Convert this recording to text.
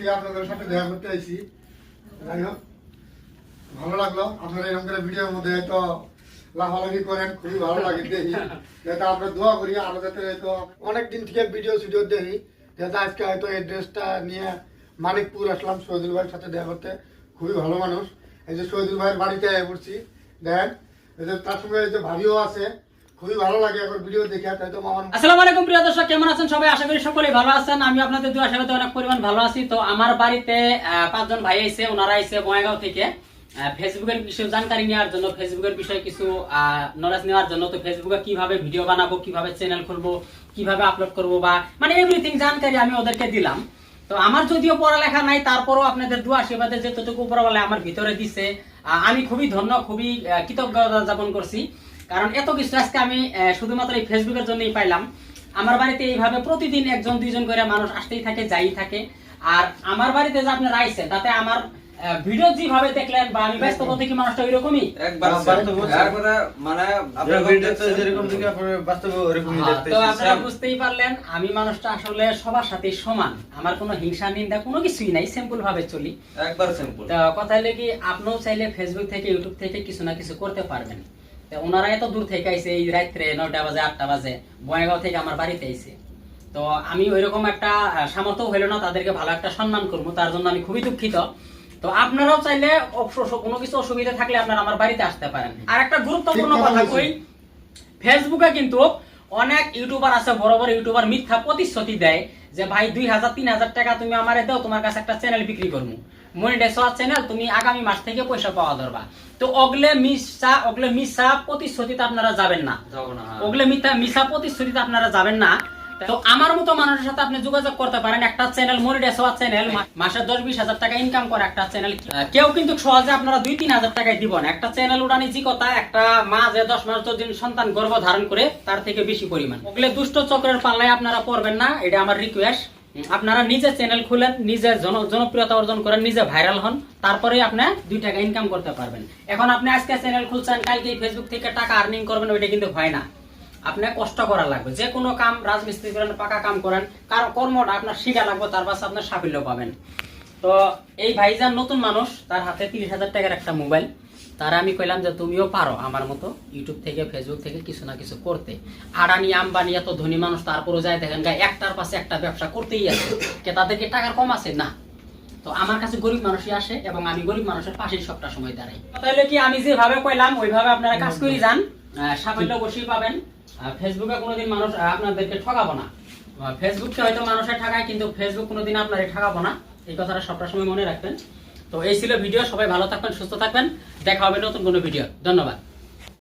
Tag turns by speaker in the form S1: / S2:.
S1: থেকে আপনাদের সাথে দেখা করতে আইছি। যাই হোক, ভালো লাগলো। আপনারা এরকম করে ভিডিওর মধ্যে হয়তো লাফালাফি করেন, খুবই ভালো লাগে দেখি। যাতে আমরা দোয়া করি আরো যাতে হয়তো অনেকদিন থেকে ভিডিও দেখি, যাতে আজকে হয়তো এই ড্রেসটা নিয়ে মানিকপুর আসলাম শহীদুল ভাইয়ের সাথে দেখা করতে। খুবই ভালো মানুষ। এই যে শহীদুল ভাইয়ের বাড়িতে পড়ছি, দেখেন এই যে তার সঙ্গে এই যে ভাবিও আছে। খুবই ভালো লাগে এখন ভিডিও দেখে। তাই তো মামা,
S2: আসসালামু আলাইকুম প্রিয় দর্শক, কেমন আছেন সবাই? আশা করি সকলেই ভালো আছেন। আমি আপনাদের দোয়া আশীর্বাদে অনেক পরিমাণ ভালো আছি। তো আমার বাড়িতে 5 জন ভাই আইছে, ওনারা আইছে বঙ্গাইগাঁও থেকে ফেসবুকের কিছু জানকারি নেওয়ার জন্য, ফেসবুকের বিষয়ে কিছু নলেজ নেওয়ার জন্য। তো ফেসবুকে কিভাবে ভিডিও বানাবো, কিভাবে চ্যানেল খুলবো, কিভাবে আপলোড করবো, বা মানে এভরিথিং জানকারি আমি ওদেরকে দিলাম। তো আমার যদিও পড়ালেখা নাই, তারপরও আপনাদের দোয়া আশীর্বাদে যেতটুকু উপরওয়ালা আমার ভিতরে দিছে, আমি খুবই ধন্য, খুবই কৃতজ্ঞতা যাপন করছি। কারণ এত কিছু আজকে আমি শুধুমাত্র এই ফেসবুকের জন্যই পাইলাম। আমার বাড়িতে এইভাবে প্রতিদিন 1 2 জন করে মানুষ আসতেই থাকে, যাই থাকে। আর আমার বাড়িতে যে আপনারা আইছেন, তাতে আমার ভিডিও যেভাবে দেখলেন বা আমি ব্যস্ত প্রতিটি মানুষটা ওইরকমই
S3: একবার মানে আপনারা ভিডিওতে যেরকম দেখি আপনারা বাস্তবে ওরকমই দেখতেছেন।
S2: তো আপনারা বুঝতেই পারলেন, আমি মানুষটা আসলে সবার সাথে সমান, আমার কোনো হিংসা নিন্দা কোনো কিছুই নাই, সিম্পল ভাবে চলি,
S3: একবার সিম্পল।
S2: তো কথা হলো কি, আপনিও চাইলে ফেসবুক থেকে ইউটিউব থেকে কিছু না কিছু করতে পারবেন। ওনারা এত দূর থেকে আইছে, এই রাত্রে 9টা বাজে 8টা বাজে বঙ্গাইগাঁও থেকে আমার বাড়িতে আইছে। তো আমি ওইরকম একটা সামর্থ্য হইল না তাদেরকে ভালো একটা সম্মান করবো, তার জন্য আমি খুবই দুঃখিত। তো আপনারাও চাইলে কোনো কিছু অসুবিধা থাকলে আপনারা আমার বাড়িতে আসতে পারেন। আর একটা গুরুত্বপূর্ণ কথা কই, ফেসবুকে কিন্তু অনেক ইউটিউবার আছে, বড় বড় ইউটিউবার মিথ্যা প্রতিশ্রুতি দেয় যে ভাই 2000-3000 টাকা তুমি আমারে দাও, তোমার কাছে একটা চ্যানেল বিক্রি করবো, মনিটাইজ হওয়ার চ্যানেল, তুমি আগামী মাস থেকে পয়সা পাওয়া ধরবা। তো ওগলে মিথ্যা প্রতিশ্রুতিতে আপনারা যাবেন না, ওগলে মিথ্যা প্রতিশ্রুতিতে আপনারা যাবেন না। তো আমার মতো মানুষের সাথে আপনি যোগাযোগ করতে পারেন। একটা চ্যানেল মনিটাইজ হওয়া চ্যানেল, মাসে 10-20 হাজার টাকা ইনকাম করে একটা চ্যানেল, কেউ কিন্তু সহজে আপনারা 2-3 হাজার টাকায় দিব না। একটা চ্যানেল উড়ানি জি কথা, একটা মা যে 10 মাস 10 দিন সন্তান গর্ভ ধারণ করে, তার থেকে বেশি পরিমাণ। ওগুলো দুষ্ট চক্রের পাল্লায় আপনারা পড়বেন না, এটা আমার রিকোয়েস্ট। আপনারা নিজে চ্যানেল খুলেন, নিজে জনপ্রিয়তা অর্জন করেন, নিজে ভাইরাল হন, তারপরে আপনি 2 টাকা ইনকাম করতে পারবেন। এখন আপনি আজকে চ্যানেল খুলছেন, কালকে ফেসবুক থেকে টাকা আর্নিং করবেন, ওইটা কিন্তু হয় না। আপনার কষ্ট করা লাগবে, যে কোনো কাম, রাজমিস্ত্রি করেন, পাকা কাম করেন, কারণ কর্মটা আপনার শিখা লাগবে, তার পাশে আপনার সাফল্য পাবেন। তো এই ভাইজান নতুন মানুষ, তার হাতে 30,000 টাকার একটা মোবাইল, তারা আমি কইলাম যে তুমিও পারো আমার মতো ইউটিউব থেকে ফেসবুক থেকে কিছু না কিছু করতে। আদানি আম্বানি এত ধনী মানুষ, তারপরও যায় দেখেন একটার পাশে একটা ব্যবসা করতেই আছে, কে তাদেরকে টাকার কম আছে না। তো আমার কাছে গরিব মানুষই আসে, এবং আমি গরিব মানুষের পাশেই সবটা সময় দাঁড়াই। তাহলে কি আমি যেভাবে কইলাম ওইভাবে আপনারা কাজ করে যান, সাফল্য অবশ্যই পাবেন। ফেসবুকে কোনোদিন মানুষ আপনাদেরকে ঠকাবো না, ফেসবুককে হয়তো মানুষের ঠকায়, কিন্তু ফেসবুক কোনোদিন আপনারে ঠকাবো না, এই কথাটা সবটা সময় মনে রাখবেন। তো এই ছিল ভিডিও, সবাই ভালো থাকবেন, সুস্থ থাকবেন, দেখা হবে নতুন কোনো ভিডিও। ধন্যবাদ।